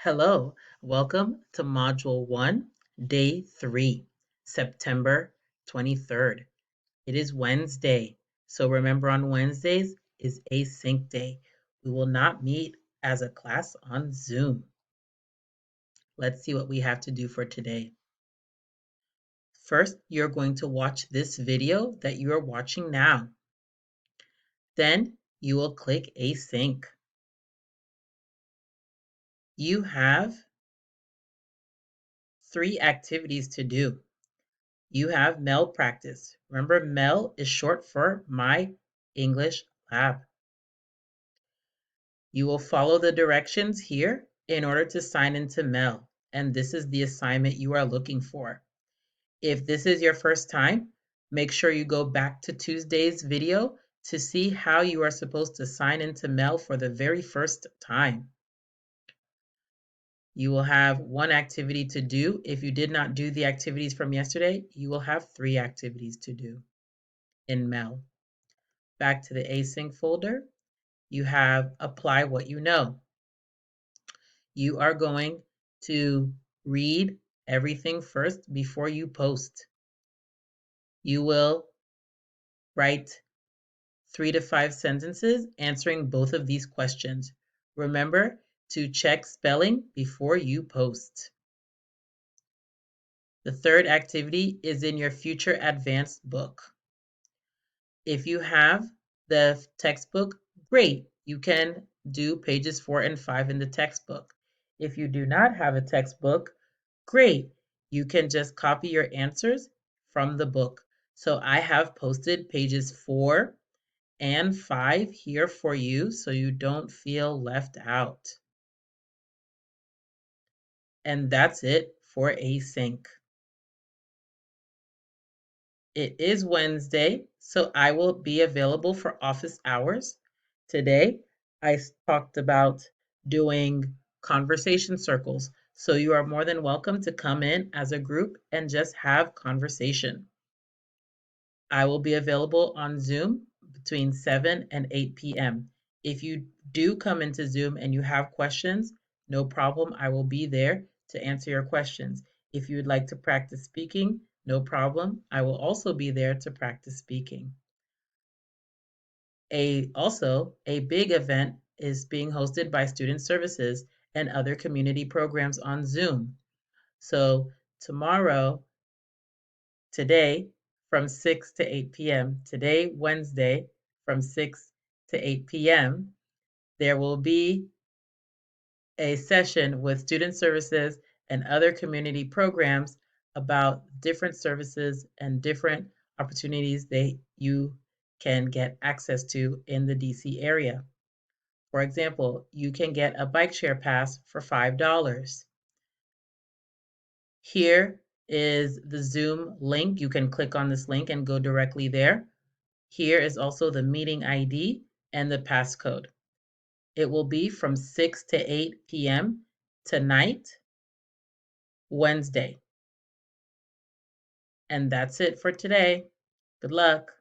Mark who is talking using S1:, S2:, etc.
S1: Hello, welcome to Module 1, Day 3, September 23rd. It is Wednesday, so remember on Wednesdays is Async Day. We will not meet as a class on Zoom. Let's see what we have to do for today. First, you're going to watch this video that you are watching now. Then you will click Async. You have 3 activities to do. You have MEL practice. Remember, MEL is short for My English Lab. You will follow the directions here in order to sign into MEL, and this is the assignment you are looking for. If this is your first time, make sure you go back to Tuesday's video to see how you are supposed to sign into MEL for the very first time. You will have 1 activity to do. If you did not do the activities from yesterday, you will have 3 activities to do in MEL. Back to the Async folder, you have Apply What You Know. You are going to read everything first before you post. You will write 3 to 5 sentences answering both of these questions. Remember to check spelling before you post. The third activity is in your Future Advanced book. If you have the textbook, great. You can do pages 4 and 5 in the textbook. If you do not have a textbook, great. You can just copy your answers from the book. So I have posted pages 4 and 5 here for you so you don't feel left out. And that's it for Async. It is Wednesday, so I will be available for office hours. Today, I talked about doing conversation circles, so you are more than welcome to come in as a group and just have conversation. I will be available on Zoom between 7 and 8 p.m. If you do come into Zoom and you have questions, no problem, I will be there to answer your questions. If you would like to practice speaking, no problem, I will also be there to practice speaking. Also, a big event is being hosted by Student Services and other community programs on Zoom. So today, from 6 to 8 p.m., today, Wednesday, from 6 to 8 p.m., there will be a session with Student Services and other community programs about different services and different opportunities that you can get access to in the DC area. For example, you can get a bike share pass for $5. Here is the Zoom link. You can click on this link and go directly there. Here is also the meeting ID and the passcode. It will be from 6 to 8 p.m. tonight, Wednesday. And that's it for today. Good luck.